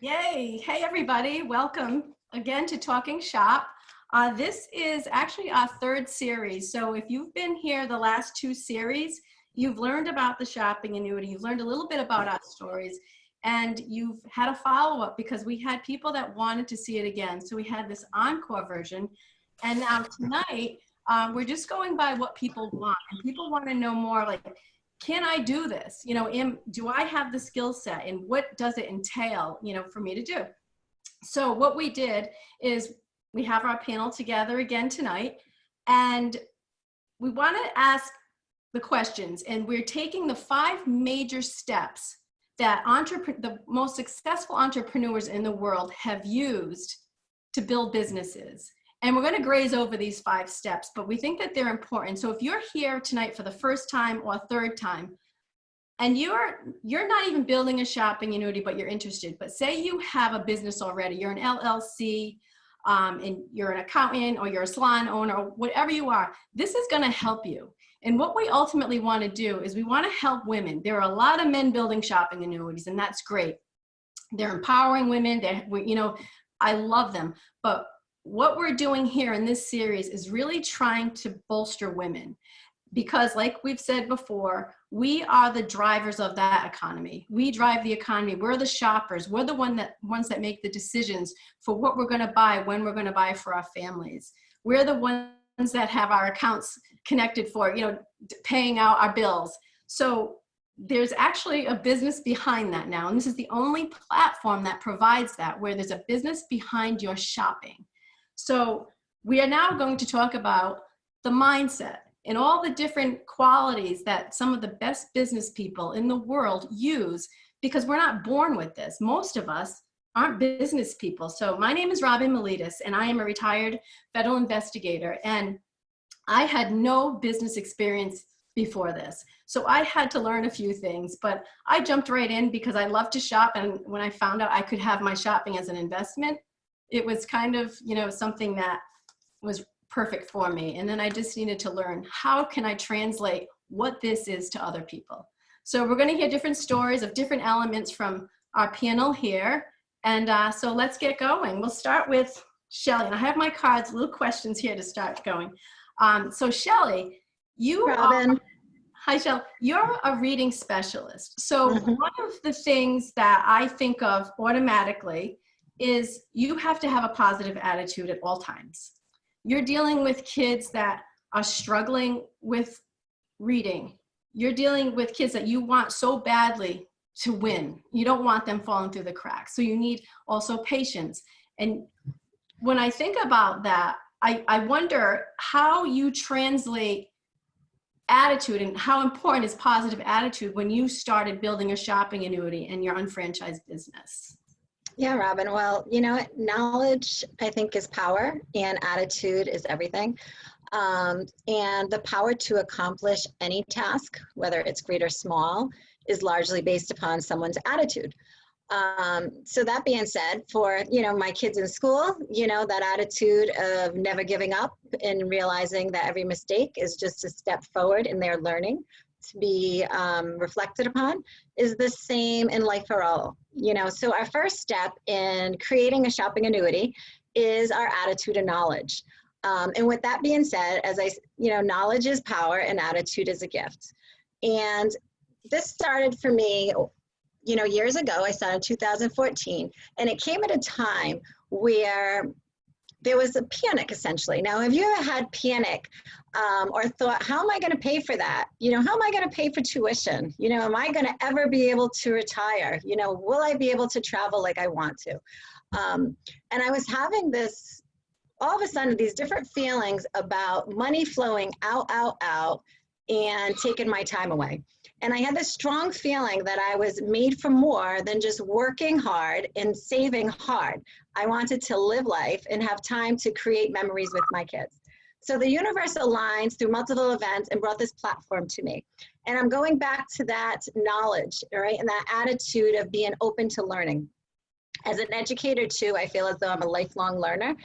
Yay! Hey everybody, welcome again to Talking Shop. This is actually our third series. So if you've been here the last two series, you've learned about the shopping annuity, you've learned a little bit about our stories, and you've had a follow-up because we had people that wanted to see it again. So we had this encore version. And now tonight, we're just going by what people want. And people want to know more like, can I do this? You know, do I have the skill set, and what does it entail, you know, for me to do? So what we did is we have our panel together again tonight, and we want to ask the questions, and we're taking the 5 major steps that the most successful entrepreneurs in the world have used to build businesses. And we're going to graze over these 5 steps, but we think that they're important. So if you're here tonight for the first time or third time, and you're not even building a shopping annuity, but you're interested, but say you have a business already, you're an LLC, and you're an accountant, or you're a salon owner, or whatever you are, this is going to help you. And what we ultimately want to do is we want to help women. There are a lot of men building shopping annuities, and that's great. They're empowering women. You know, I love them, but what we're doing here in this series is really trying to bolster women, because like we've said before, we are the drivers of that economy. We drive the economy. We're the shoppers. We're the ones that make the decisions for what we're going to buy, when we're going to buy for our families. We're the ones that have our accounts connected for, you know, paying out our bills. So there's actually a business behind that now. And this is the only platform that provides that, where there's a business behind your shopping. So we are now going to talk about the mindset and all the different qualities that some of the best business people in the world use, because we're not born with this. Most of us aren't business people. So my name is Robyn Meletis, and I am a retired federal investigator, and I had no business experience before this. So I had to learn a few things, but I jumped right in because I love to shop. And when I found out I could have my shopping as an investment, it was kind of, you know, something that was perfect for me. And then I just needed to learn, how can I translate what this is to other people? So we're going to hear different stories of different elements from our panel here. And so let's get going. We'll start with Shelly. And I have my cards, little questions here to start going. So Shelly, hi Shelly, you're a reading specialist. So one of the things that I think of automatically is you have to have a positive attitude at all times. You're dealing with kids that are struggling with reading. You're dealing with kids that you want so badly to win. You don't want them falling through the cracks. So you need also patience. And when I think about that, I wonder how you translate attitude, and how important is positive attitude when you started building a shopping annuity and your unfranchised business. Yeah, Robyn. Well, you know, knowledge, I think, is power, and attitude is everything. And the power to accomplish any task, whether it's great or small, is largely based upon someone's attitude. So that being said, for, you know, my kids in school, you know, that attitude of never giving up and realizing that every mistake is just a step forward in their learning to be reflected upon, is the same in life for all. You know, so our first step in creating a shopping annuity is our attitude and knowledge. And with that being said, you know, knowledge is power and attitude is a gift. And this started for me, you know, years ago. I started in 2014, and it came at a time where there was a panic, essentially. Now, have you ever had panic or thought, how am I going to pay for that? You know, how am I going to pay for tuition? You know, am I going to ever be able to retire? You know, will I be able to travel like I want to? And I was having this, all of a sudden, these different feelings about money flowing out, and taking my time away. And I had this strong feeling that I was made for more than just working hard and saving hard. I wanted to live life and have time to create memories with my kids. So the universe aligns through multiple events and brought this platform to me. And I'm going back to that knowledge, right, and that attitude of being open to learning. As an educator too, I feel as though I'm a lifelong learner.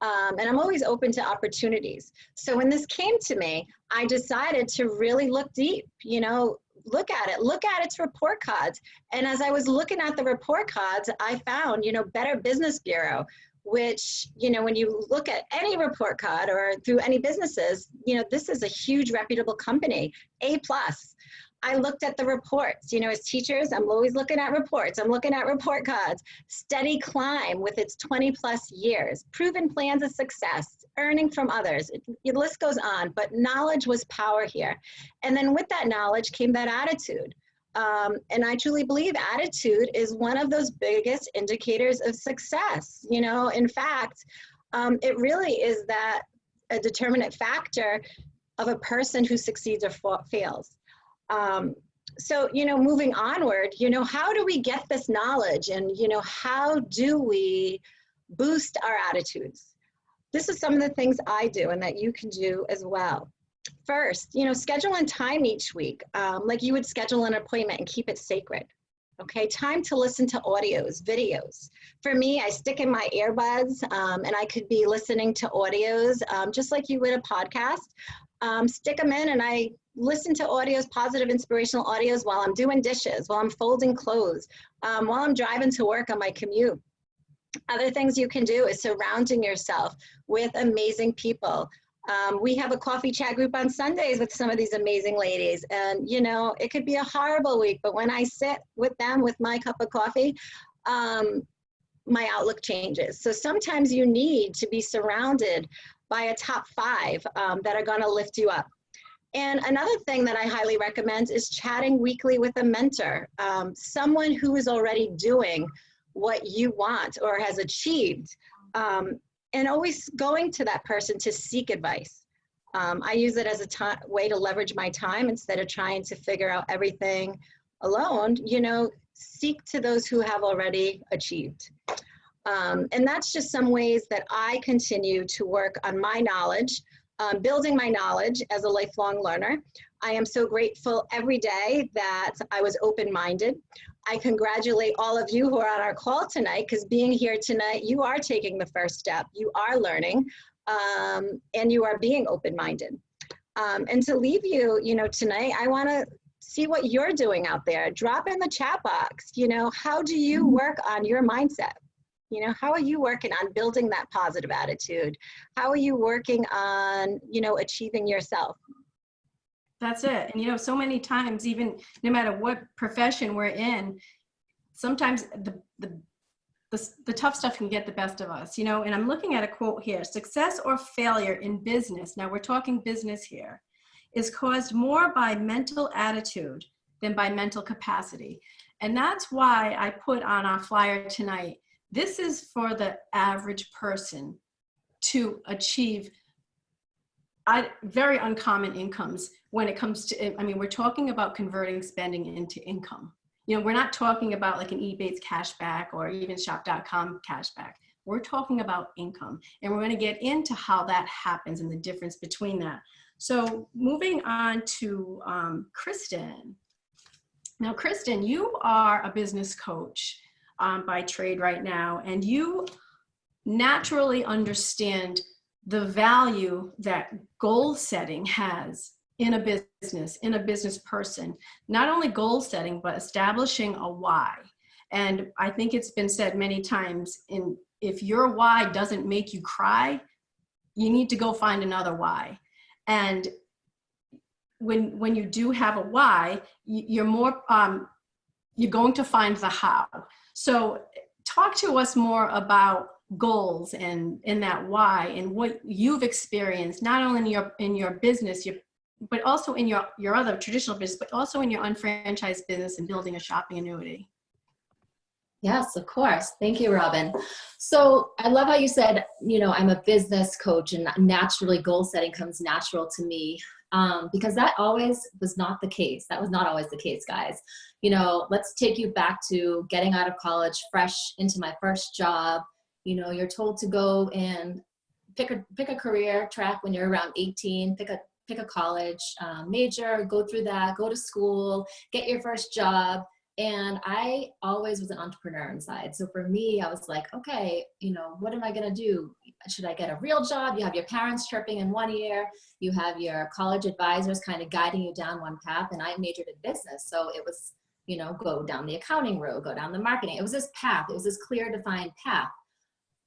And I'm always open to opportunities. So when this came to me, I decided to really look deep. You know, look at its report cards. And as I was looking at the report cards, I found, Better Business Bureau, which, when you look at any report card or through any businesses, this is a huge reputable company, A+. I looked at the reports, as teachers, I'm always looking at reports. I'm looking at report cards. Steady Climb with its 20+ years, proven plans of success, earning from others. The list goes on, but knowledge was power here. And then with that knowledge came that attitude. And I truly believe attitude is one of those biggest indicators of success. In fact, it really is that a determinant factor of a person who succeeds or fails. So, moving onward, how do we get this knowledge, and, how do we boost our attitudes? This is some of the things I do and that you can do as well. First, schedule in time each week, like you would schedule an appointment, and keep it sacred. Okay, time to listen to audios, videos. For me, I stick in my earbuds, and I could be listening to audios, just like you would a podcast. Stick them in, and I listen to audios, positive, inspirational audios, while I'm doing dishes, while I'm folding clothes, while I'm driving to work on my commute. Other things you can do is surrounding yourself with amazing people. We have a coffee chat group on Sundays with some of these amazing ladies, and it could be a horrible week, but when I sit with them with my cup of coffee, my outlook changes. So sometimes you need to be surrounded by a top 5 that are going to lift you up. And another thing that I highly recommend is chatting weekly with a mentor, someone who is already doing what you want or has achieved, and always going to that person to seek advice. I use it as a way to leverage my time instead of trying to figure out everything alone. Seek to those who have already achieved. And that's just some ways that I continue to work on my knowledge, building my knowledge as a lifelong learner. I am so grateful every day that I was open-minded. I congratulate all of you who are on our call tonight, because being here tonight, you are taking the first step. You are learning, and you are being open-minded. And to leave you, tonight, I want to see what you're doing out there. Drop in the chat box. How do you work on your mindset? How are you working on building that positive attitude? How are you working on, achieving yourself? That's it. And so many times, even no matter what profession we're in, sometimes the tough stuff can get the best of us, and I'm looking at a quote here: success or failure in business, now we're talking business here, is caused more by mental attitude than by mental capacity. And that's why I put on our flyer tonight, this is for the average person to achieve very uncommon incomes when it comes to, we're talking about converting spending into income. We're not talking about like an Ebates cashback or even shop.com cashback. We're talking about income, and we're going to get into how that happens and the difference between that. So moving on to Kristin. Now, Kristin, you are a business coach by trade right now, and you naturally understand the value that goal setting has in a business person. Not only goal setting, but establishing a why. And I think it's been said many times, if your why doesn't make you cry, you need to go find another why. And when you do have a why, you're going to find the how. So talk to us more about goals and that why, and what you've experienced, not only in your business, but also in your other traditional business, but also in your unfranchised business and building a shopping annuity. Yes, of course. Thank you, Robyn. So I love how you said, I'm a business coach, and naturally goal setting comes natural to me, because that always was not the case. That was not always the case, guys. Let's take you back to getting out of college, fresh into my first job. You're told to go and pick a career track when you're around 18, pick a college major, go through that, go to school, get your first job. And I always was an entrepreneur inside. So for me, I was like, okay, what am I going to do? Should I get a real job? You have your parents chirping in one ear. You have your college advisors kind of guiding you down one path. And I majored in business. So it was, go down the accounting road, go down the marketing. It was this path. It was this clear, defined path.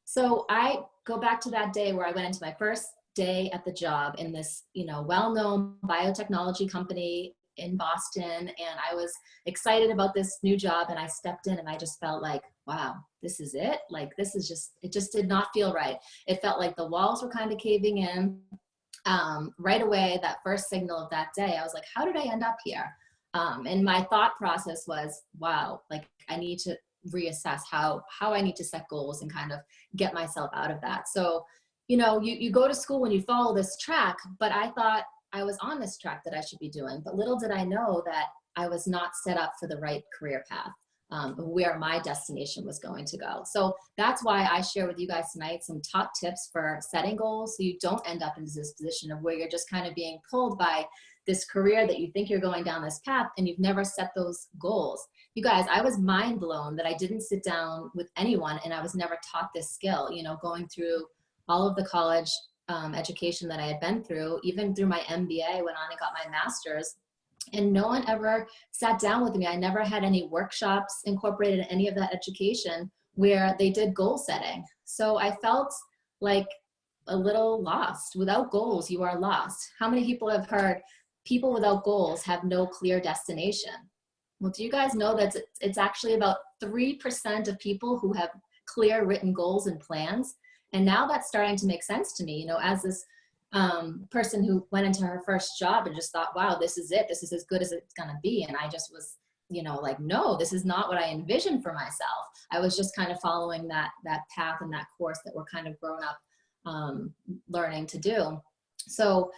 So I go back to that day where I went into my first day at the job in this, well-known biotechnology company in Boston. And I was excited about this new job, and I stepped in and I just felt like, wow, this is it. Like, it just did not feel right. It felt like the walls were kind of caving in. Right away, that first signal of that day, I was like, how did I end up here? And my thought process was, wow, like I need to reassess how I need to set goals and kind of get myself out of that. So, you go to school and you follow this track, but I thought I was on this track that I should be doing. But little did I know that I was not set up for the right career path, where my destination was going to go. So that's why I share with you guys tonight some top tips for setting goals, so you don't end up in this position of where you're just kind of being pulled by this career that you think you're going down this path and you've never set those goals. You guys, I was mind blown that I didn't sit down with anyone and I was never taught this skill, going through all of the college education that I had been through, even through my MBA, went on and got my master's, and no one ever sat down with me. I never had any workshops incorporated in any of that education where they did goal setting. So I felt like a little lost. Without goals, you are lost. How many people have heard people without goals have no clear destination? Well, do you guys know that it's actually about 3% of people who have clear written goals and plans? And now that's starting to make sense to me, as this person who went into her first job and just thought, wow, this is it. This is as good as it's going to be. And I just was, like, no, this is not what I envisioned for myself. I was just kind of following that path and that course that we're kind of grown up learning to do. So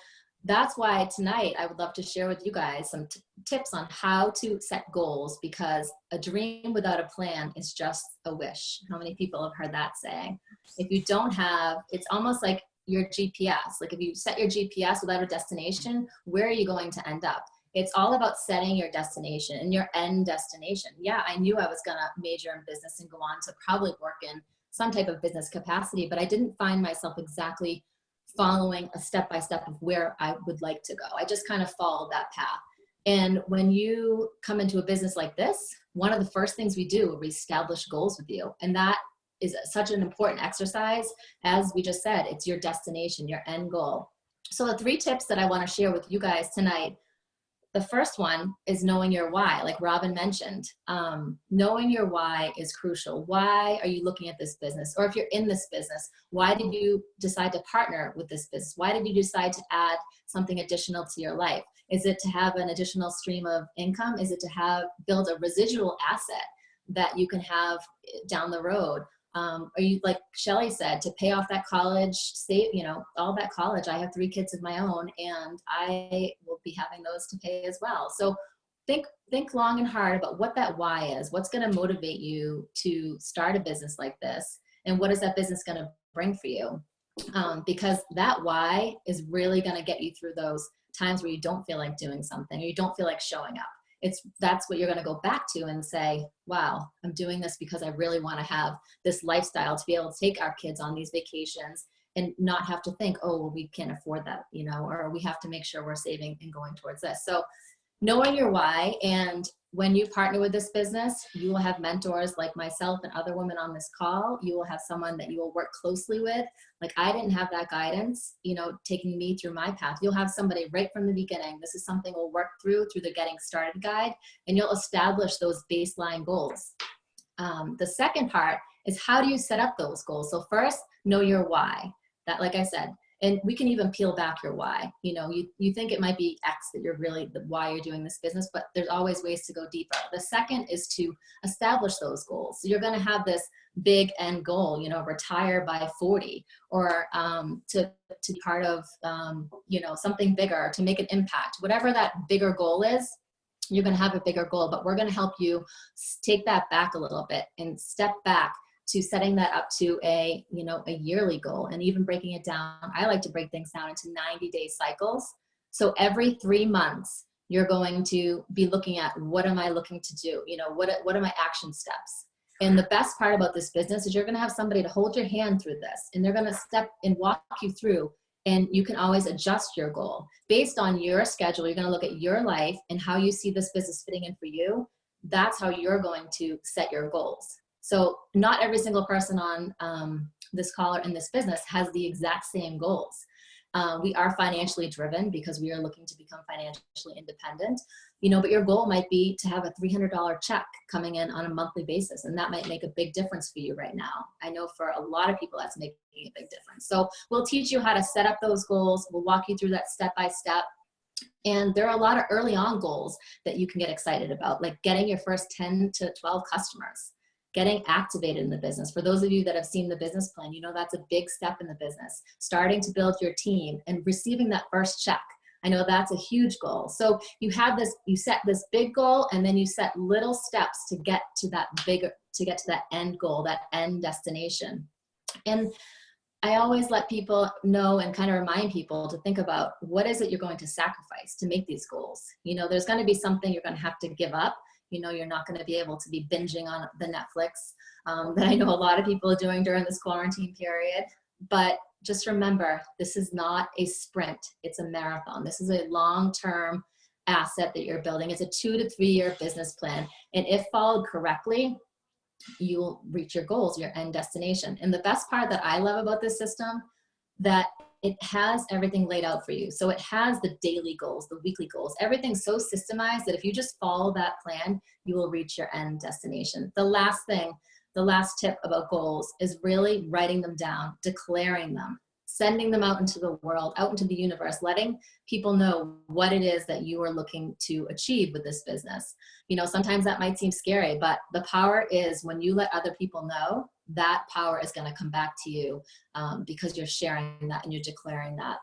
that's why tonight I would love to share with you guys some tips on how to set goals, because a dream without a plan is just a wish. How many people have heard that saying? If you don't have, it's almost like your GPS. Like if you set your GPS without a destination, where are you going to end up? It's all about setting your destination and your end destination. Yeah, I knew I was going to major in business and go on to probably work in some type of business capacity, but I didn't find myself exactly following a step-by-step of where I would like to go. I just kind of followed that path. And when you come into a business like this, one of the first things we do, we establish goals with you. And that is such an important exercise. As we just said, it's your destination, your end goal. So the 3 tips that I want to share with you guys tonight, the first one is knowing your why, like Robyn mentioned. Knowing your why is crucial. Why are you looking at this business? Or if you're in this business, why did you decide to partner with this business? Why did you decide to add something additional to your life? Is it to have an additional stream of income? Is it to build a residual asset that you can have down the road? Are you, like Shelly said, to pay off that college, save, all that college? I have 3 kids of my own, and I will be having those to pay as well. So think long and hard about what that why is. What's going to motivate you to start a business like this? And what is that business going to bring for you? Because that why is really going to get you through those times where you don't feel like doing something, or you don't feel like showing up. That's what you're going to go back to and say, wow, I'm doing this because I really want to have this lifestyle to be able to take our kids on these vacations and not have to think, oh, well, we can't afford that, or we have to make sure we're saving and going towards this. So knowing your why, and when you partner with this business, you will have mentors like myself and other women on this call. You will have someone that you will work closely with. Like I didn't have that guidance, taking me through my path. You'll have somebody right from the beginning. This is something we'll work through the Getting Started guide, and you'll establish those baseline goals. The second part is, how do you set up those goals? So first, know your why. That, like I said, and we can even peel back your why. You think it might be X that you're really why you're doing this business, but there's always ways to go deeper. The second is to establish those goals. So you're going to have this big end goal, retire by 40, or to be part of, something bigger, to make an impact. Whatever that bigger goal is, you're going to have a bigger goal, but we're going to help you take that back a little bit and step back to setting that up to a yearly goal, and even breaking it down. I like to break things down into 90-day cycles. So every 3 months, you're going to be looking at, what am I looking to do? You know, what are my action steps? And the best part about this business is you're going to have somebody to hold your hand through this, and they're going to step and walk you through, and you can always adjust your goal based on your schedule. You're going to look at your life and how you see this business fitting in for you. That's how you're going to set your goals. So not every single person on this call or in this business has the exact same goals. We are financially driven because we are looking to become financially independent, you know, but your goal might be to have a $300 check coming in on a monthly basis. And that might make a big difference for you right now. I know for a lot of people that's making a big difference. So we'll teach you how to set up those goals. We'll walk you through that step by step. And there are a lot of early on goals that you can get excited about, like getting your first 10 to 12 customers. Getting activated in the business. For those of you that have seen the business plan, you know that's a big step in the business. Starting to build your team and receiving that first check. I know that's a huge goal. So you have this, you set this big goal, and then you set little steps to get to that bigger, to get to that end goal, that end destination. And I always let people know and kind of remind people to think about, what is it you're going to sacrifice to make these goals? You know, there's going to be something you're going to have to give up. You know, you're not going to be able to be binging on the Netflix that I know a lot of people are doing during this quarantine period. But just remember, this is not a sprint. It's a marathon. This is a long-term asset that you're building. It's a 2 to 3 year business plan. And if followed correctly, you'll reach your goals, your end destination. And the best part that I love about this system, that it has everything laid out for you. So it has the daily goals, the weekly goals, everything's so systemized that if you just follow that plan, you will reach your end destination. The last thing, the last tip about goals is really writing them down, declaring them, sending them out into the world, out into the universe, letting people know what it is that you are looking to achieve with this business. You know, sometimes that might seem scary, but the power is when you let other people know, that power is going to come back to you because you're sharing that and you're declaring that.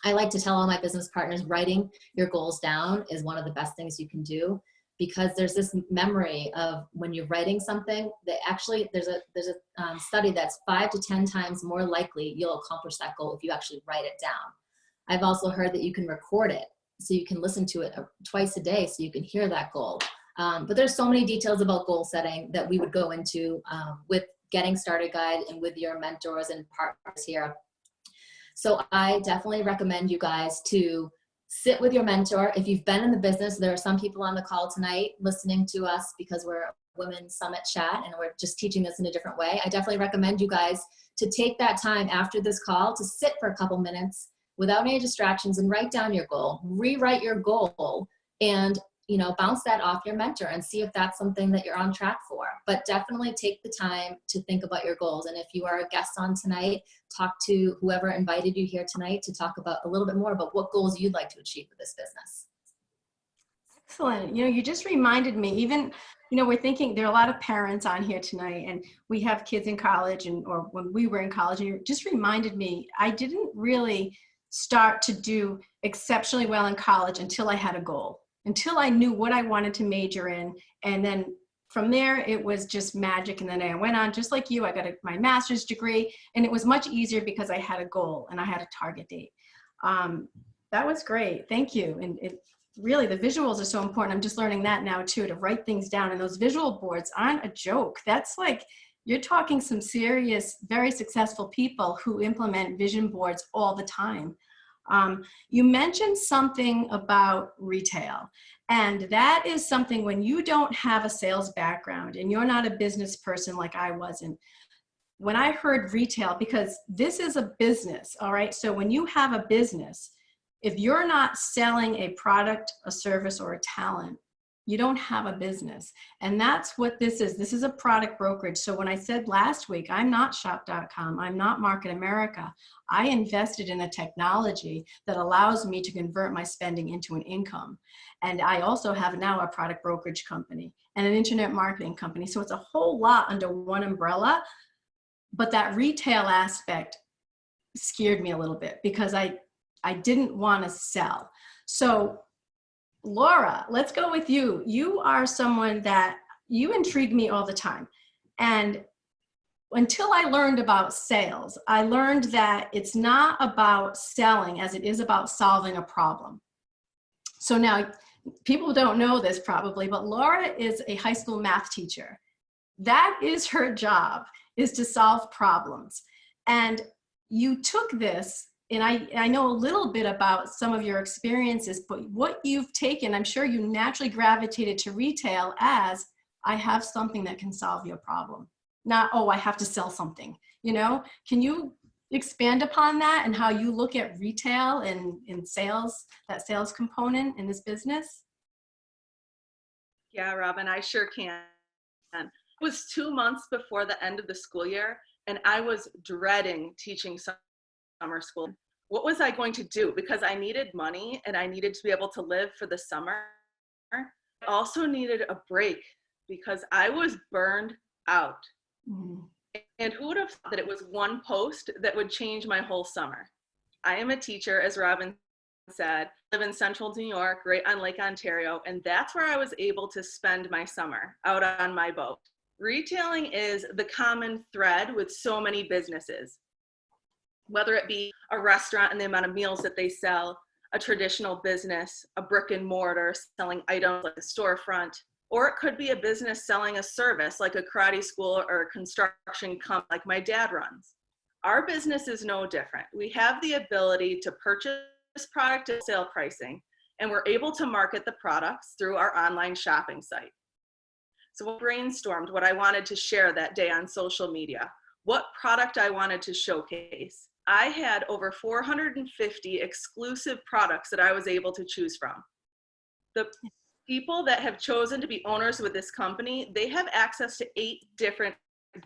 I like to tell all my business partners, writing your goals down is one of the best things you can do, because there's this memory of when you're writing something that actually there's a study that's 5 to 10 times more likely you'll accomplish that goal if you actually write it down. I've also heard that you can record it so you can listen to it twice a day so you can hear that goal. But there's so many details about goal setting that we would go into with Getting Started Guide and with your mentors and partners here. So I definitely recommend you guys to sit with your mentor. If you've been in the business, there are some people on the call tonight listening to us because we're a Women's Summit chat and we're just teaching this in a different way. I definitely recommend you guys to take that time after this call to sit for a couple minutes without any distractions and write down your goal, rewrite your goal, and you know, bounce that off your mentor and see if that's something that you're on track for. But definitely take the time to think about your goals. And if you are a guest on tonight, talk to whoever invited you here tonight to talk about a little bit more about what goals you'd like to achieve with this business. Excellent. You know, you just reminded me, even, you know, we're thinking there are a lot of parents on here tonight and we have kids in college or when we were in college, and you just reminded me, I didn't really start to do exceptionally well in college until I had a goal. Until I knew what I wanted to major in. And then from there, it was just magic. And then I went on, just like you, I got my master's degree, and it was much easier because I had a goal and I had a target date. That was great. Thank you. And it really, the visuals are so important. I'm just learning that now too, to write things down. And those visual boards aren't a joke. That's like, you're talking some serious, very successful people who implement vision boards all the time. You mentioned something about retail, and that is something when you don't have a sales background and you're not a business person like I wasn't. When I heard retail, because this is a business, all right? So when you have a business, if you're not selling a product, a service, or a talent, you don't have a business. And that's what this is. This is a product brokerage. So when I said last week, I'm not shop.com, I'm not Market America, I invested in a technology that allows me to convert my spending into an income. And I also have now a product brokerage company and an internet marketing company. So it's a whole lot under one umbrella. But that retail aspect scared me a little bit because I didn't want to sell. So Laura, let's go with you. You are someone that you intrigue me all the time. And until I learned about sales, I learned that it's not about selling as it is about solving a problem. So now people don't know this probably, but Laura is a high school math teacher. That is her job, is to solve problems. And you took this, and I know a little bit about some of your experiences, but what you've taken, I'm sure you naturally gravitated to retail as, I have something that can solve your problem. Not, oh, I have to sell something, you know? Can you expand upon that and how you look at retail and sales, that sales component in this business? Yeah, Robyn, I sure can. It was 2 months before the end of the school year, and I was dreading teaching summer school. What was I going to do? Because I needed money and I needed to be able to live for the summer. I also needed a break because I was burned out. Mm-hmm. And who would have thought that it was one post that would change my whole summer? I am a teacher, as Robyn said, I live in central New York, right on Lake Ontario, and that's where I was able to spend my summer, out on my boat. Retailing is the common thread with so many businesses, whether it be a restaurant and the amount of meals that they sell, a traditional business, a brick and mortar selling items like a storefront, or it could be a business selling a service like a karate school or a construction company like my dad runs. Our business is no different. We have the ability to purchase product at sale pricing, and we're able to market the products through our online shopping site. So I brainstormed what I wanted to share that day on social media, what product I wanted to showcase. I had over 450 exclusive products that I was able to choose from. The people that have chosen to be owners with this company, they have access to 8 different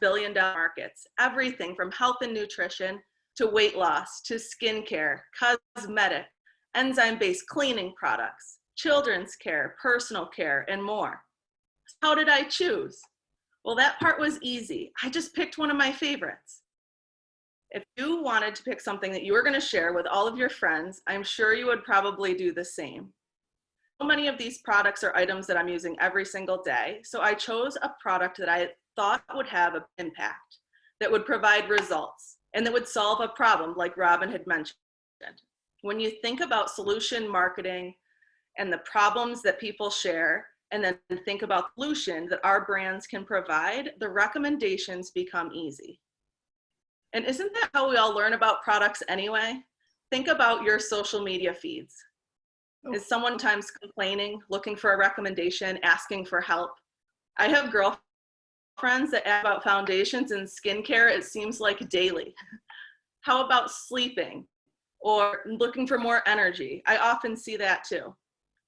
billion-dollar markets, everything from health and nutrition to weight loss, to skincare, cosmetic, enzyme-based cleaning products, children's care, personal care, and more. How did I choose? Well, that part was easy. I just picked one of my favorites. If you wanted to pick something that you were going to share with all of your friends, I'm sure you would probably do the same. So many of these products are items that I'm using every single day, so I chose a product that I thought would have an impact, that would provide results, and that would solve a problem like Robyn had mentioned. When you think about solution marketing and the problems that people share, and then think about the solution that our brands can provide, the recommendations become easy. And isn't that how we all learn about products anyway? Think about your social media feeds. Is someone sometimes complaining, looking for a recommendation, asking for help? I have girlfriends that ask about foundations and skincare, it seems like daily. How about sleeping or looking for more energy? I often see that too.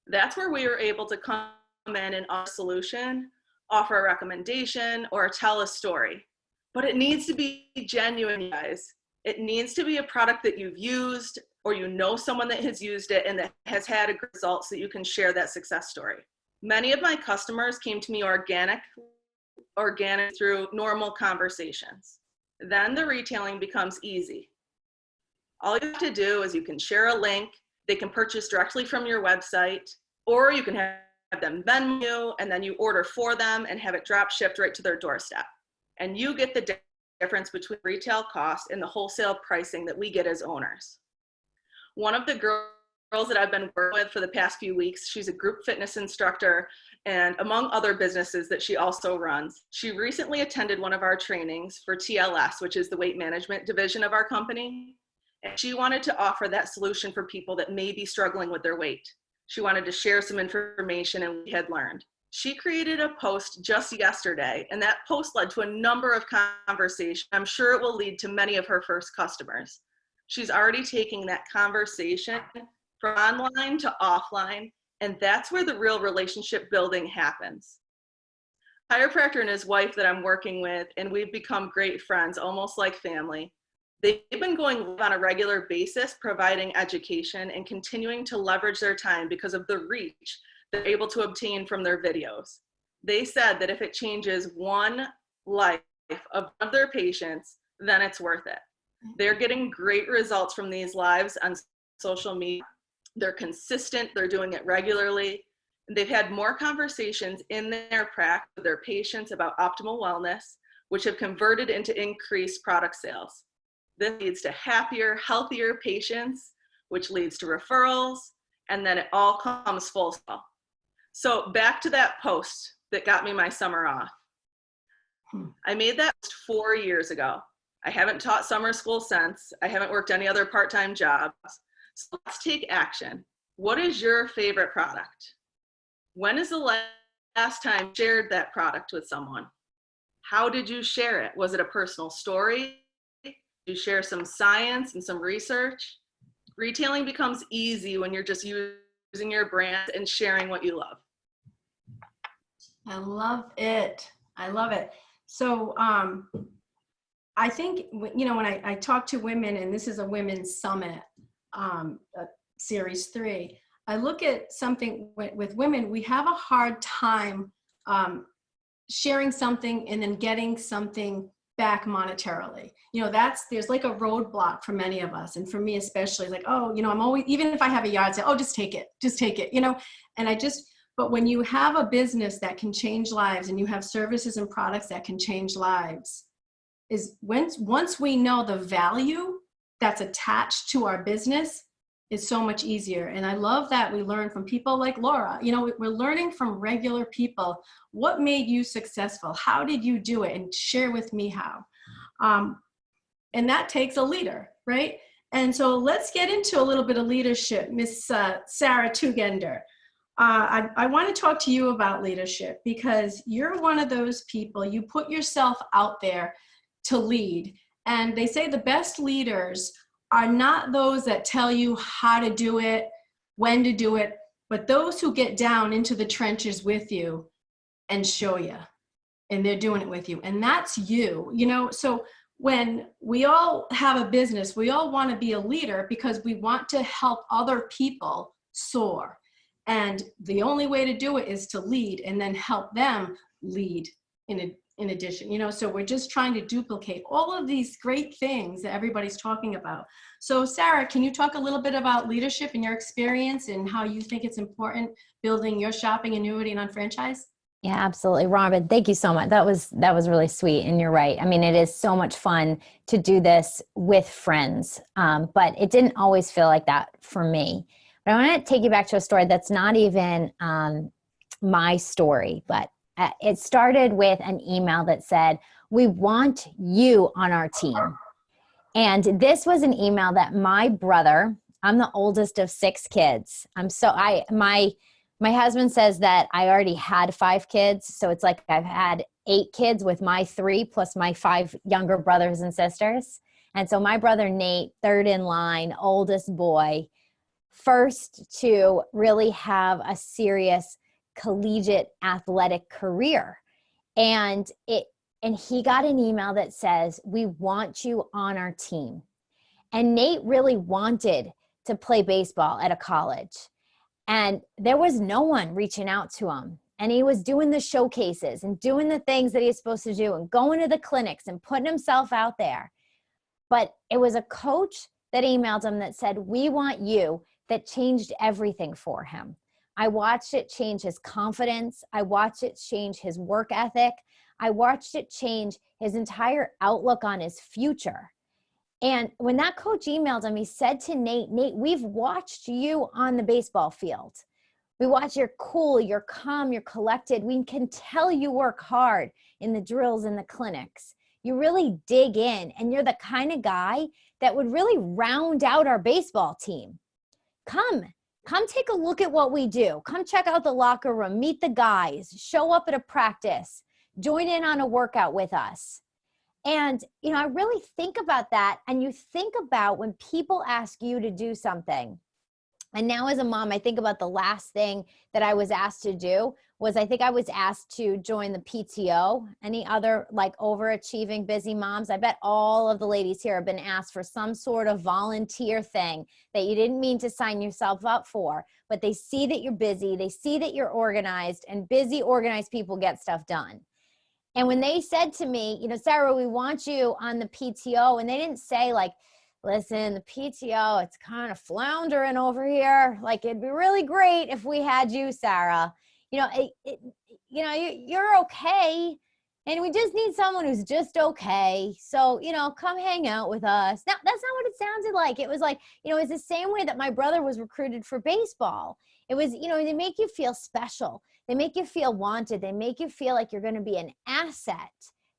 That's where we were able to come in and offer a solution, offer a recommendation, or tell a story. But it needs to be genuine, guys. It needs to be a product that you've used, or you know someone that has used it and that has had a good result, so you can share that success story. Many of my customers came to me organic through normal conversations. Then the retailing becomes easy. All you have to do is you can share a link, they can purchase directly from your website, or you can have them Venmo you, and then you order for them and have it drop shipped right to their doorstep. And you get the difference between retail cost and the wholesale pricing that we get as owners. One of the girls that I've been working with for the past few weeks, she's a group fitness instructor, and among other businesses that she also runs, she recently attended one of our trainings for TLS, which is the weight management division of our company. And she wanted to offer that solution for people that may be struggling with their weight. She wanted to share some information and we had learned. She created a post just yesterday, and that post led to a number of conversations. I'm sure it will lead to many of her first customers. She's already taking that conversation from online to offline, and that's where the real relationship building happens. Chiropractor and his wife that I'm working with, and we've become great friends, almost like family. They've been going on a regular basis, providing education and continuing to leverage their time because of the reach they're able to obtain from their videos. They said that if it changes one life of one of their patients, then it's worth it. They're getting great results from these lives on social media. They're consistent, they're doing it regularly. They've had more conversations in their practice with their patients about optimal wellness, which have converted into increased product sales. This leads to happier, healthier patients, which leads to referrals, and then it all comes full circle. So back to that post that got me my summer off. I made that 4 years ago. I haven't taught summer school since. I haven't worked any other part-time jobs. So let's take action. What is your favorite product? When is the last time you shared that product with someone? How did you share it? Was it a personal story? Did you share some science and some research? Retailing becomes easy when you're just using your brand and sharing what you love. I love it. I love it. So I think, you know, when I talk to women, and this is a women's summit, series 3, I look at something with women, we have a hard time sharing something and then getting something back monetarily. You know, there's like a roadblock for many of us. And for me especially, like, oh, you know, I'm always, even if I have a yard sale, oh, just take it, you know, but when you have a business that can change lives and you have services and products that can change lives, is once we know the value that's attached to our business, is so much easier. And I love that we learn from people like Laura. You know, we're learning from regular people. What made you successful? How did you do it? And share with me how. And that takes a leader, right? And so let's get into a little bit of leadership. Miss Sarah Tugender. I want to talk to you about leadership because you're one of those people, you put yourself out there to lead. And they say the best leaders are not those that tell you how to do it, when to do it, but those who get down into the trenches with you and show you, and they're doing it with you. And that's you, you know. So when we all have a business, we all want to be a leader because we want to help other people soar. And the only way to do it is to lead and then help them lead in addition, you know. So we're just trying to duplicate all of these great things that everybody's talking about. So Sarah, can you talk a little bit about leadership and your experience and how you think it's important building your shopping annuity and unfranchise? Yeah, absolutely. Robyn, thank you so much. That was really sweet. And you're right. I mean, it is so much fun to do this with friends. But it didn't always feel like that for me. But I want to take you back to a story that's not even my story, but it started with an email that said, "We want you on our team." And this was an email that my brother, I'm the oldest of 6 kids. My husband says that I already had 5 kids. So it's like I've had 8 kids with my 3 plus my 5 younger brothers and sisters. And so my brother Nate, third in line, oldest boy, first to really have a serious collegiate athletic career. And he got an email that says, "We want you on our team." And Nate really wanted to play baseball at a college. And there was no one reaching out to him. And he was doing the showcases and doing the things that he's supposed to do and going to the clinics and putting himself out there. But it was a coach that emailed him that said, "We want you," that changed everything for him. I watched it change his confidence. I watched it change his work ethic. I watched it change his entire outlook on his future. And when that coach emailed him, he said to Nate, "Nate, we've watched you on the baseball field. We watch you're cool, you're calm, you're collected. We can tell you work hard in the drills and the clinics. You really dig in, and you're the kind of guy that would really round out our baseball team. Come take a look at what we do. Come check out the locker room, meet the guys, show up at a practice, join in on a workout with us." And, you know, I really think about that. And you think about when people ask you to do something. And now as a mom, I think about the last thing that I was asked to do was I think I was asked to join the PTO. Any other like overachieving busy moms? I bet all of the ladies here have been asked for some sort of volunteer thing that you didn't mean to sign yourself up for, but they see that you're busy. They see that you're organized, and busy, organized people get stuff done. And when they said to me, you know, "Sarah, we want you on the PTO," and they didn't say like, "Listen, the PTO, it's kind of floundering over here. Like, it'd be really great if we had you, Sarah. You know, you're okay. And we just need someone who's just okay. So, you know, come hang out with us." Now, that's not what it sounded like. It was like, you know, it's the same way that my brother was recruited for baseball. It was, you know, they make you feel special. They make you feel wanted. They make you feel like you're going to be an asset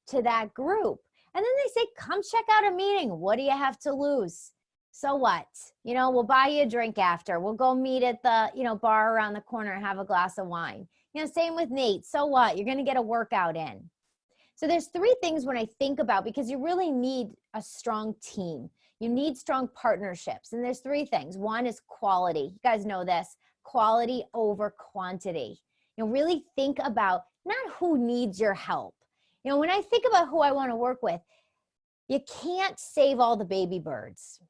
to that group. And then they say, come check out a meeting. What do you have to lose? So what? You know, we'll buy you a drink after. We'll go meet at the, you know, bar around the corner and have a glass of wine. You know, same with Nate. So what? You're going to get a workout in. So there's three things when I think about, because you really need a strong team. You need strong partnerships. And there's three things. One is quality. You guys know this, quality over quantity. You know, really think about not who needs your help. You know, when I think about who I want to work with, you can't save all the baby birds.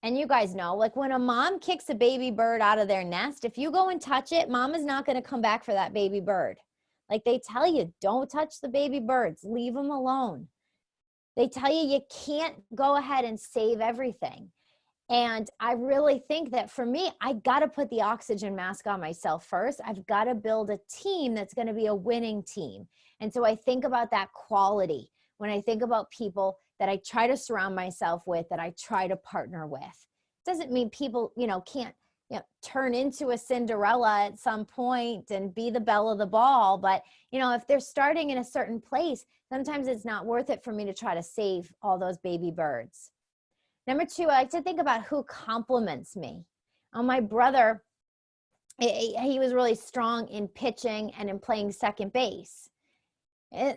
And you guys know, like when a mom kicks a baby bird out of their nest, if you go and touch it, mom is not going to come back for that baby bird. Like they tell you, don't touch the baby birds, leave them alone. They tell you, you can't go ahead and save everything. And I really think that for me, I got to put the oxygen mask on myself first. I've got to build a team that's going to be a winning team. And so I think about that quality when I think about people that I try to surround myself with, that I try to partner with. It doesn't mean people, you know, can't, you know, turn into a Cinderella at some point and be the belle of the ball. But, you know, if they're starting in a certain place, sometimes it's not worth it for me to try to save all those baby birds. Number two, I like to think about who compliments me. My brother, he was really strong in pitching and in playing second base. They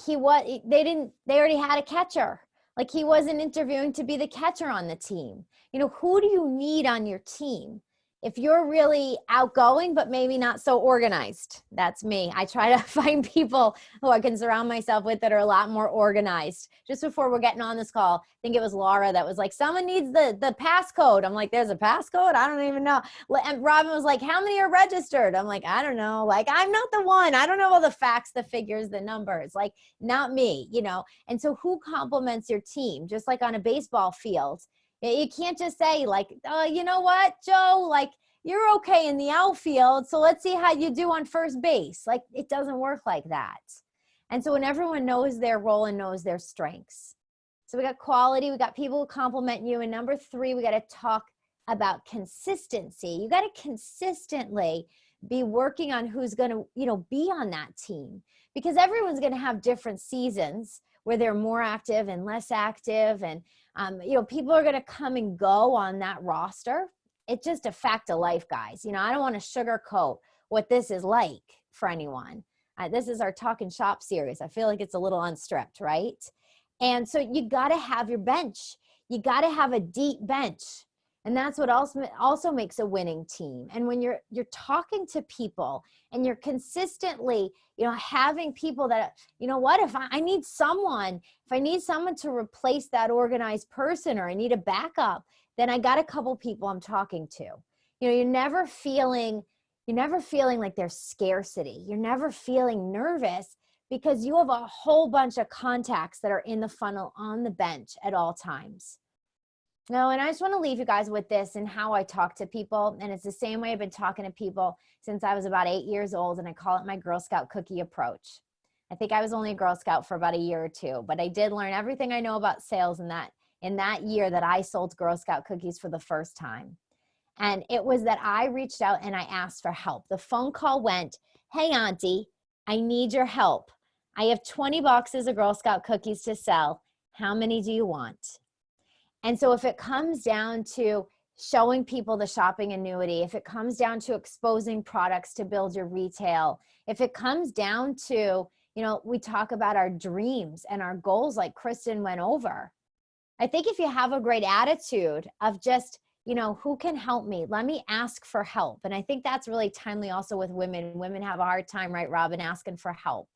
already had a catcher. Like he wasn't interviewing to be the catcher on the team. You know, who do you need on your team? If you're really outgoing, but maybe not so organized, that's me. I try to find people who I can surround myself with that are a lot more organized. Just before we're getting on this call, I think it was Laura that was like, someone needs the passcode. I'm like, there's a passcode? I don't even know. And Robyn was like, how many are registered? I'm like, I don't know. Like, I'm not the one. I don't know all the facts, the figures, the numbers. Like, not me, you know? And so who compliments your team? Just like on a baseball field. You can't just say like, you know what, Joe, like you're okay in the outfield, so let's see how you do on first base. Like it doesn't work like that. And so when everyone knows their role and knows their strengths. So we got quality, we got people who compliment you. And number three, we got to talk about consistency. You got to consistently be working on who's going to, you know, be on that team, because everyone's going to have different seasons where they're more active and less active. And, you know, people are going to come and go on that roster. It's just a fact of life, guys. You know, I don't want to sugarcoat what this is like for anyone. This is our Talk and Shop series. I feel like it's a little unstripped, right? And so you got to have your bench. You got to have a deep bench. And that's what also makes a winning team. And when you're talking to people and you're consistently, you know, having people that, you know what, if I need someone to replace that organized person, or I need a backup, then I got a couple people I'm talking to. You know, you're never feeling like there's scarcity. You're never feeling nervous because you have a whole bunch of contacts that are in the funnel on the bench at all times. No, and I just want to leave you guys with this and how I talk to people. And it's the same way I've been talking to people since I was about 8 years old, and I call it my Girl Scout cookie approach. I think I was only a Girl Scout for about a year or two, but I did learn everything I know about sales in that year that I sold Girl Scout cookies for the first time. And it was that I reached out and I asked for help. The phone call went, hey, Auntie, I need your help. I have 20 boxes of Girl Scout cookies to sell. How many do you want? And so if it comes down to showing people the shopping annuity, if it comes down to exposing products to build your retail, if it comes down to, you know, we talk about our dreams and our goals like Kristin went over. I think if you have a great attitude of just, you know, who can help me? Let me ask for help. And I think that's really timely also with women. Women have a hard time, right, Robyn, asking for help.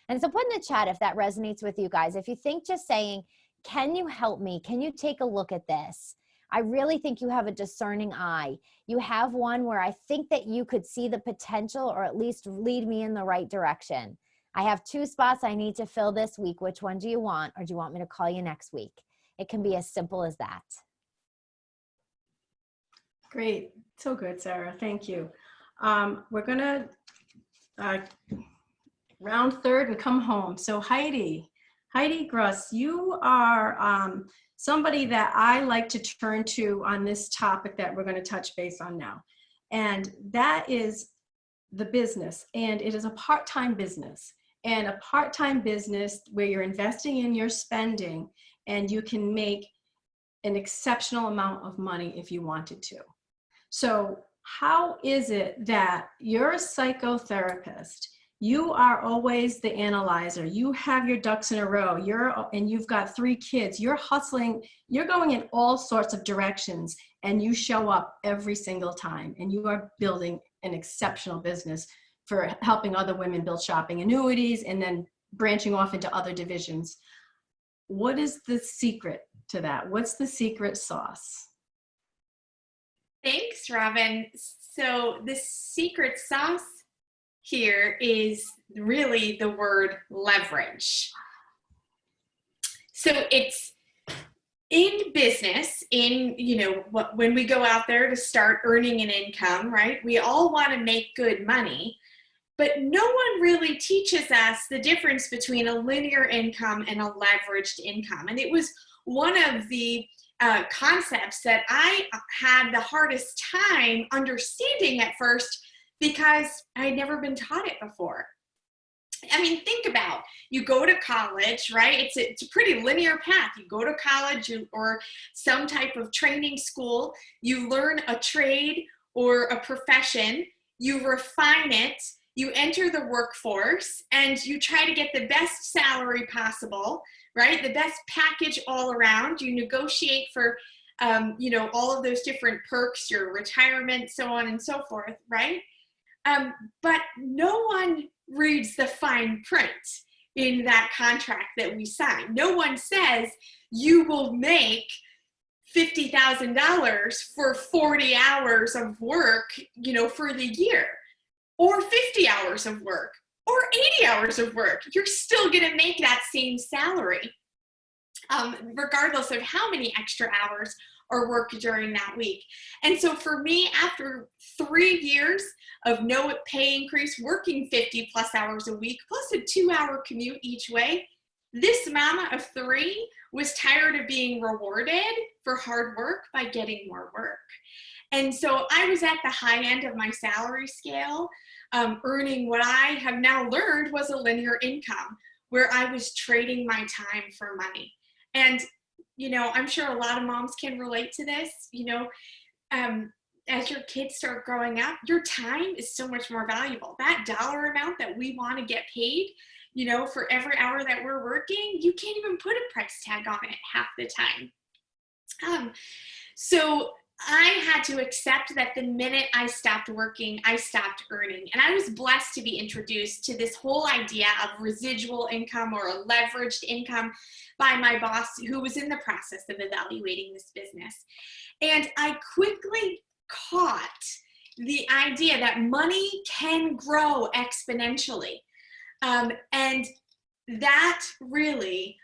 And so put in the chat if that resonates with you guys. If you think just saying, can you help me? Can you take a look at this? I really think you have a discerning eye. You have one where I think that you could see the potential, or at least lead me in the right direction. I have 2 spots I need to fill this week. Which one do you want? Or do you want me to call you next week? It can be as simple as that. Great. So good, Sarah. Thank you. We're going to round third and come home. So Heidi Gruss, you are somebody that I like to turn to on this topic that we're going to touch base on now. And that is the business. And it is a part-time business. And a part-time business where you're investing in your spending and you can make an exceptional amount of money if you wanted to. So how is it that you're a psychotherapist? You are always the analyzer. You have your ducks in a row. And you've got 3 kids. You're hustling. You're going in all sorts of directions, and you show up every single time. And you are building an exceptional business for helping other women build shopping annuities and then branching off into other divisions. What is the secret to that? What's the secret sauce? Thanks, Robyn. So the secret sauce here is really the word leverage. So it's in business, when we go out there to start earning an income, right? We all want to make good money, but no one really teaches us the difference between a linear income and a leveraged income. And it was one of the concepts that I had the hardest time understanding at first because I had never been taught it before. I mean, think about, you go to college, right? It's a pretty linear path. You go to college or some type of training school, you learn a trade or a profession, you refine it, you enter the workforce, and you try to get the best salary possible, right? The best package all around. You negotiate for, all of those different perks, your retirement, so on and so forth, right? But no one reads the fine print in that contract that we sign. No one says you will make $50,000 for 40 hours of work, for the year, or 50 hours of work, or 80 hours of work. You're still going to make that same salary, regardless of how many extra hours are worked during that week. And so for me, after 3 years of no pay increase, working 50 plus hours a week, plus a 2-hour commute each way, this mama of 3 was tired of being rewarded for hard work by getting more work. And so I was at the high end of my salary scale, earning what I have now learned was a linear income, where I was trading my time for money. And I'm sure a lot of moms can relate to this. As your kids start growing up, your time is so much more valuable. That dollar amount that we want to get paid, for every hour that we're working, you can't even put a price tag on it half the time. So I had to accept that the minute I stopped working, I stopped earning. And I was blessed to be introduced to this whole idea of residual income or a leveraged income by my boss, who was in the process of evaluating this business. And I quickly caught the idea that money can grow exponentially. And that really,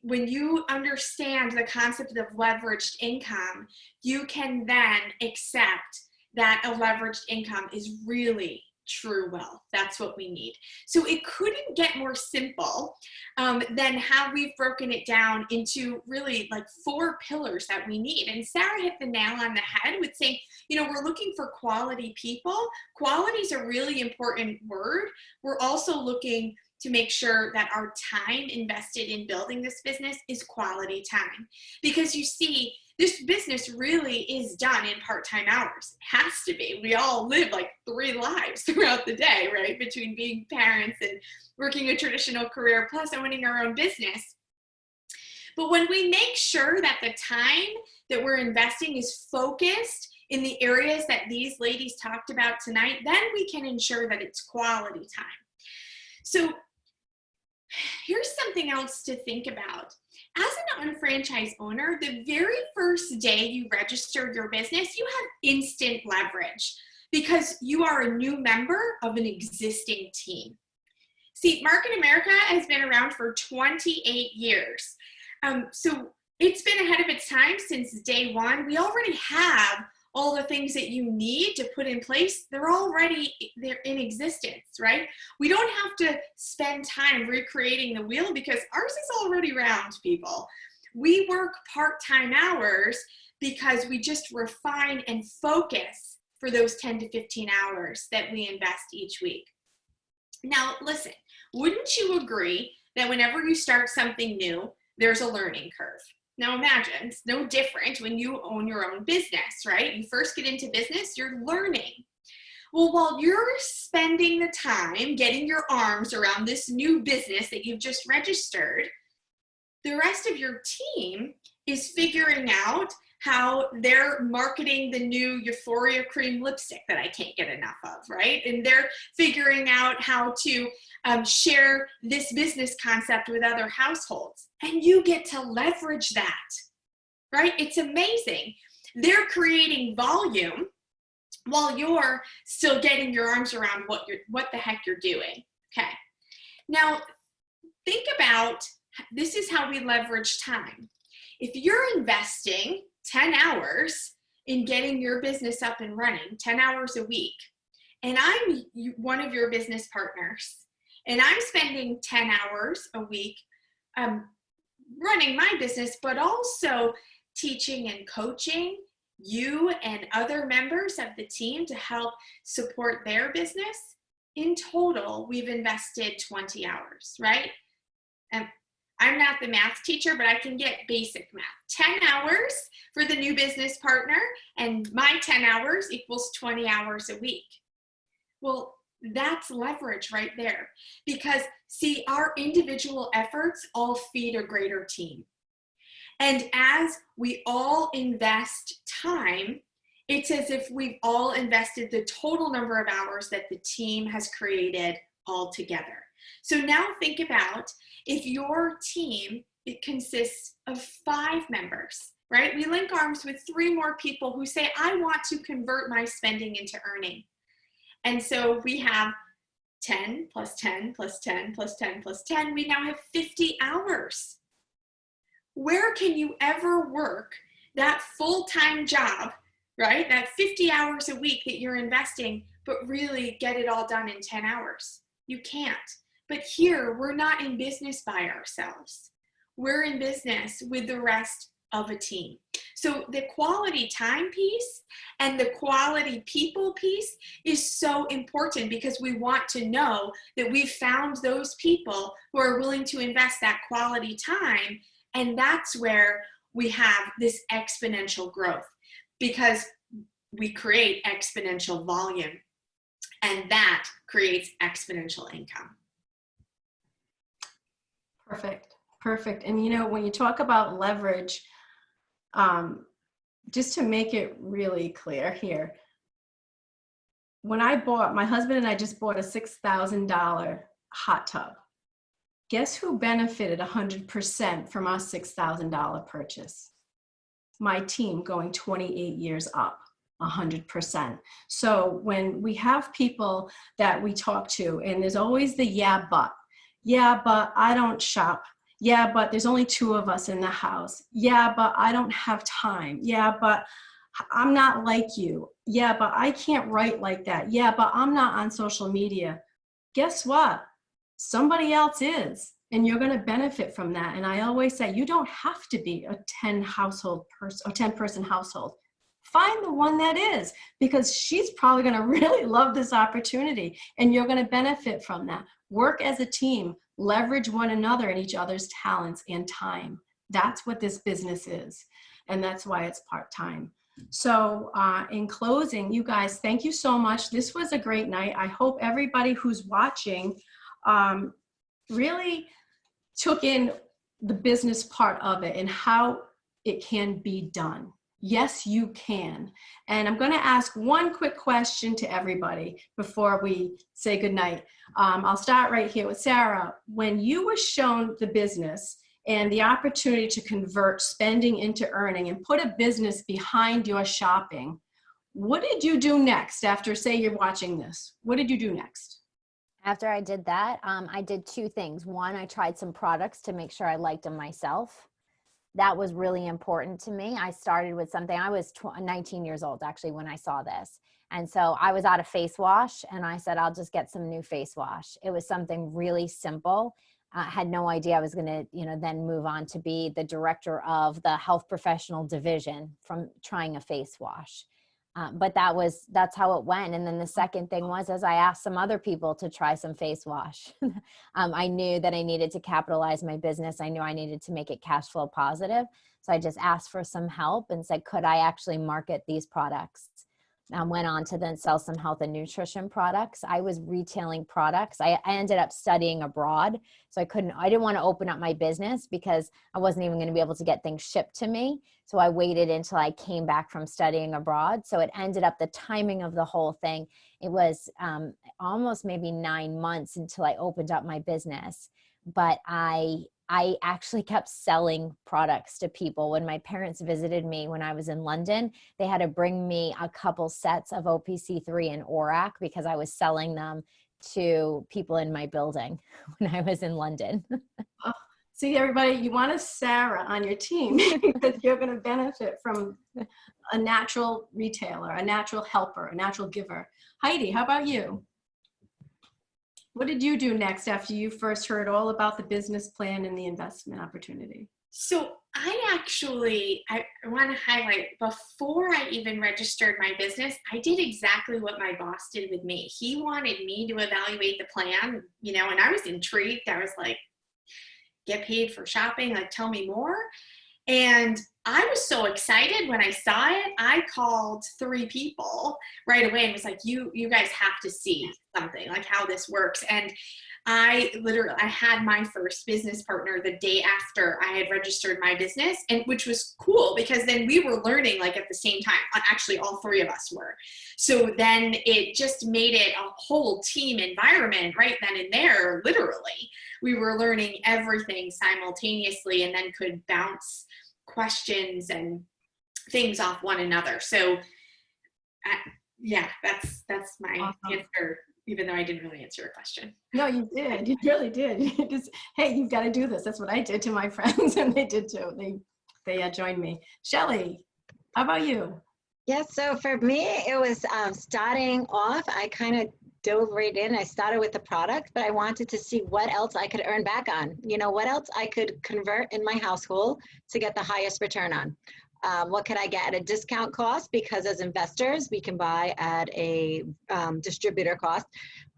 when you understand the concept of leveraged income, you can then accept that a leveraged income is really true wealth. That's what we need. So it couldn't get more simple than how we've broken it down into really like 4 pillars that we need. And Sarah hit the nail on the head with saying, we're looking for quality people. Quality is a really important word. We're also looking to make sure that our time invested in building this business is quality time. Because you see, this business really is done in part-time hours. It has to be. We all live like 3 lives throughout the day, right? Between being parents and working a traditional career, plus owning our own business. But when we make sure that the time that we're investing is focused in the areas that these ladies talked about tonight, then we can ensure that it's quality time. So here's something else to think about. As an unfranchised owner, the very first day you registered your business, you have instant leverage because you are a new member of an existing team. See, Market America has been around for 28 years. So it's been ahead of its time since day one. We already have all the things that you need to put in place. They're in existence, right? We don't have to spend time recreating the wheel because ours is already round, people. We work part-time hours because we just refine and focus for those 10 to 15 hours that we invest each week. Now, listen, wouldn't you agree that whenever you start something new, there's a learning curve? Now imagine, it's no different when you own your own business, right? You first get into business, you're learning. Well, while you're spending the time getting your arms around this new business that you've just registered, the rest of your team is figuring out how they're marketing the new Euphoria cream lipstick that I can't get enough of, right? And they're figuring out how to share this business concept with other households. And you get to leverage that, right? It's amazing. They're creating volume while you're still getting your arms around what the heck you're doing, okay? Now, think about, this is how we leverage time. If you're investing 10 hours in getting your business up and running, 10 hours a week, and I'm one of your business partners, and I'm spending 10 hours a week running my business, but also teaching and coaching you and other members of the team to help support their business, in total, we've invested 20 hours, right? And I'm not the math teacher, but I can get basic math. 10 hours for the new business partner, and my 10 hours equals 20 hours a week. Well, that's leverage right there. Because, see, our individual efforts all feed a greater team. And as we all invest time, it's as if we've all invested the total number of hours that the team has created all together. So now think about if your team, it consists of 5 members, right? We link arms with 3 more people who say, I want to convert my spending into earning. And so we have 10 plus 10 plus 10 plus 10 plus 10. We now have 50 hours. Where can you ever work that full-time job, right? That 50 hours a week that you're investing, but really get it all done in 10 hours? You can't. But here, we're not in business by ourselves. We're in business with the rest of a team. So the quality time piece and the quality people piece is so important, because we want to know that we've found those people who are willing to invest that quality time. And that's where we have this exponential growth, because we create exponential volume, and that creates exponential income. Perfect, perfect. And you know, when you talk about leverage, just to make it really clear here, when my husband and I just bought a $6,000 hot tub. Guess who benefited 100% from our $6,000 purchase? My team, going 28 years up, 100%. So when we have people that we talk to, and there's always the yeah, but I don't shop. Yeah, but there's only 2 of us in the house. Yeah, but I don't have time. Yeah, but I'm not like you. Yeah, but I can't write like that. Yeah, but I'm not on social media. Guess what? Somebody else is, and you're going to benefit from that. And I always say, you don't have to be a 10 person household. Find the one that is, because she's probably going to really love this opportunity, and you're going to benefit from that. Work as a team, leverage one another and each other's talents and time. That's what this business is, and that's why it's part-time. So in closing, you guys, thank you so much. This was a great night. I hope everybody who's watching really took in the business part of it and how it can be done. Yes, you can. And I'm going to ask one quick question to everybody before we say goodnight. I'll start right here with Sarah. When you were shown the business and the opportunity to convert spending into earning and put a business behind your shopping, what did you do next after, say, you're watching this? What did you do next? After I did that, I did 2 things. One, I tried some products to make sure I liked them myself. That was really important to me. I started with something. I was 19 years old, actually, when I saw this. And so I was out of face wash, and I said, I'll just get some new face wash. It was something really simple. I had no idea I was going to, then move on to be the director of the health professional division from trying a face wash. But that's how it went. And then the second thing was, as I asked some other people to try some face wash, I knew that I needed to capitalize my business. I knew I needed to make it cash flow positive. So I just asked for some help and said, could I actually market these products? Went on to then sell some health and nutrition products. I was retailing products. I ended up studying abroad. So I didn't want to open up my business because I wasn't even going to be able to get things shipped to me. So I waited until I came back from studying abroad. So it ended up, the timing of the whole thing, it was almost maybe 9 months until I opened up my business. But I actually kept selling products to people. When my parents visited me when I was in London, they had to bring me a couple sets of OPC3 and ORAC because I was selling them to people in my building when I was in London. Oh, see, everybody, you want a Sarah on your team because you're going to benefit from a natural retailer, a natural helper, a natural giver. Heidi, how about you? What did you do next after you first heard all about the business plan and the investment opportunity? So I want to highlight, before I even registered my business, I did exactly what my boss did with me. He wanted me to evaluate the plan, and I was intrigued. I was like, get paid for shopping, like tell me more. And I was so excited when I saw it. I called 3 people right away and was like, you guys have to see something, like how this works. And I had my first business partner the day after I had registered my business, and which was cool because then we were learning like at the same time. Actually, all 3 of us were. So then it just made it a whole team environment right then and there. Literally, we were learning everything simultaneously and then could bounce questions and things off one another. So yeah, that's my Awesome. answer, even though I didn't really answer a question. No, you did. You really did. You just, hey, you've got to do this. That's what I did to my friends, and they did too. They joined me. Shelly, how about you? Yes, so for me, it was starting off, I kind of dove right in. I started with the product, but I wanted to see what else I could earn back on. What else I could convert in my household to get the highest return on. What could I get at a discount cost? Because as investors, we can buy at a distributor cost.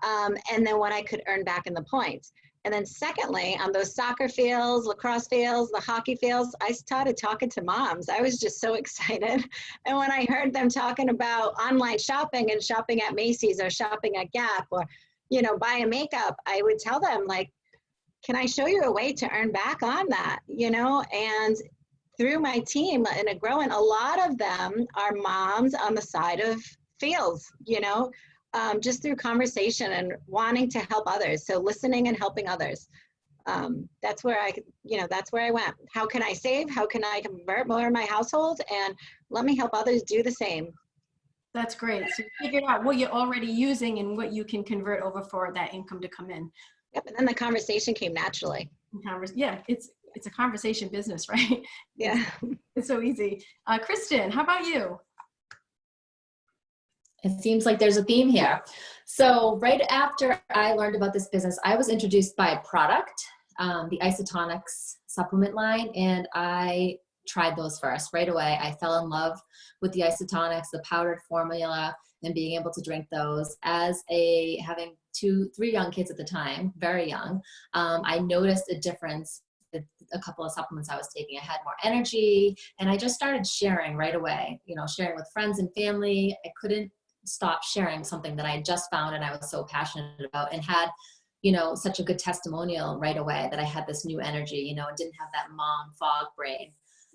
And then what I could earn back in the points. And then secondly, on those soccer fields, lacrosse fields, the hockey fields, I started talking to moms. I was just so excited. And when I heard them talking about online shopping and shopping at Macy's or shopping at Gap or, buying makeup, I would tell them, like, can I show you a way to earn back on that? And through my team and growing, a lot of them are moms on the side of fields, just through conversation and wanting to help others. So listening and helping others. That's where I went. How can I save? How can I convert more in my household? And let me help others do the same. That's great. So you figured out what you're already using and what you can convert over for that income to come in. Yep, and then the conversation came naturally. Yeah, it's a conversation business, right? Yeah. It's so easy. Kristin, how about you? It seems like there's a theme here. So right after I learned about this business, I was introduced by a product, the Isotonics supplement line, and I tried those first right away. I fell in love with the Isotonics, the powdered formula, and being able to drink those. Having 3 young kids at the time, very young, I noticed a difference with a couple of supplements I was taking. I had more energy, and I just started sharing right away, sharing with friends and family. I couldn't stop sharing something that I just found and I was so passionate about, and had, such a good testimonial right away that I had this new energy, and didn't have that mom fog brain.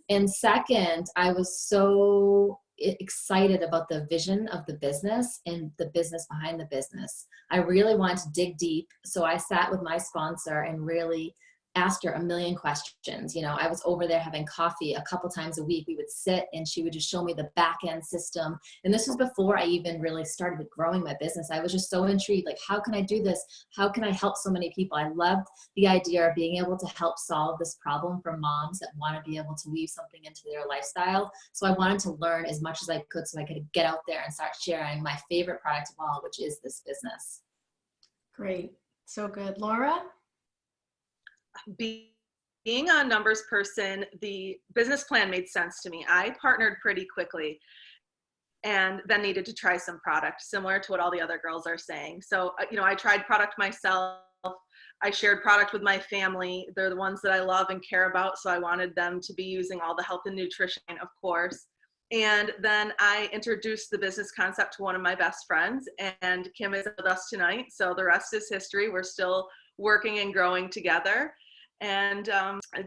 And second, I was so excited about the vision of the business and the business behind the business. I really wanted to dig deep. So I sat with my sponsor and really asked her a million questions. I was over there having coffee a couple times a week. We would sit and she would just show me the back end system. And this was before I even really started growing my business. I was just so intrigued, like, how can I do this? How can I help so many people? I loved the idea of being able to help solve this problem for moms that want to be able to weave something into their lifestyle. So I wanted to learn as much as I could so I could get out there and start sharing my favorite product of all, which is this business. Great. So good. Laura? Being a numbers person, the business plan made sense to me. I partnered pretty quickly. and then needed to try some product similar to what all the other girls are saying. So, I tried product myself. I shared product with my family. They're the ones that I love and care about, so I wanted them to be using all the health and nutrition, of course. And then I introduced the business concept to one of my best friends, and Kim is with us tonight. So the rest is history. We're still working and growing together, and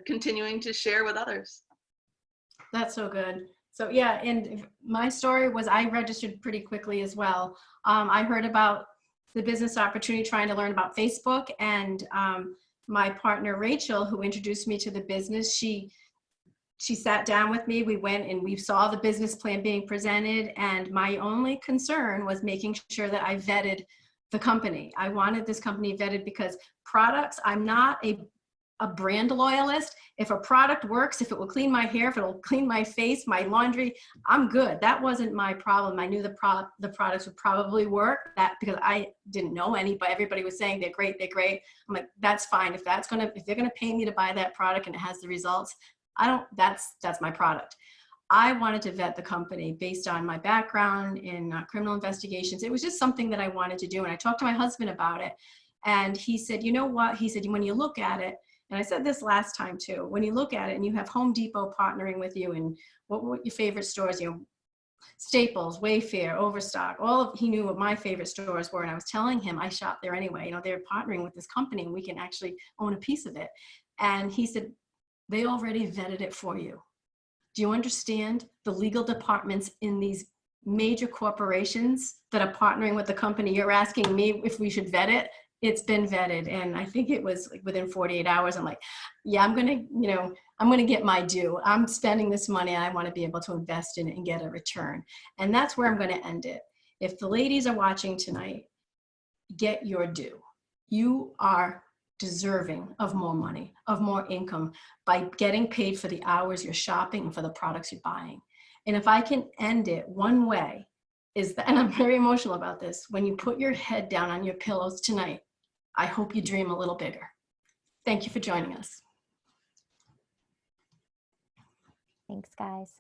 continuing to share with others. That's so good. So yeah, and my story was I registered pretty quickly as well. I heard about the business opportunity trying to learn about Facebook, and my partner Rachel, who introduced me to the business, she sat down with me. We went and we saw the business plan being presented, and my only concern was making sure that I vetted the company. I wanted this company vetted because products, I'm not a brand loyalist. If a product works, if it will clean my hair, if it will clean my face, my laundry, I'm good. That wasn't my problem. I knew the products would probably work, that because I didn't know any, but everybody was saying they're great, they're great. I'm like, that's fine. If they're gonna pay me to buy that product and it has the results, that's my product. I wanted to vet the company based on my background in criminal investigations. It was just something that I wanted to do. And I talked to my husband about it, and he said, you know what? He said, when you look at it, and I said this last time too, when you look at it and you have Home Depot partnering with you, and what were your favorite stores, Staples, Wayfair, Overstock, he knew what my favorite stores were. And I was telling him I shop there anyway. They're partnering with this company and we can actually own a piece of it. And he said, they already vetted it for you. Do you understand the legal departments in these major corporations that are partnering with the company? You're asking me if we should vet it. It's been vetted. And I think it was like within 48 hours. I'm like, yeah, I'm going to get my due. I'm spending this money. I want to be able to invest in it and get a return. And that's where I'm going to end it. If the ladies are watching tonight, get your due. You are deserving of more money, of more income by getting paid for the hours you're shopping and for the products you're buying. And if I can end it one way, and I'm very emotional about this, when you put your head down on your pillows tonight, I hope you dream a little bigger. Thank you for joining us. Thanks, guys.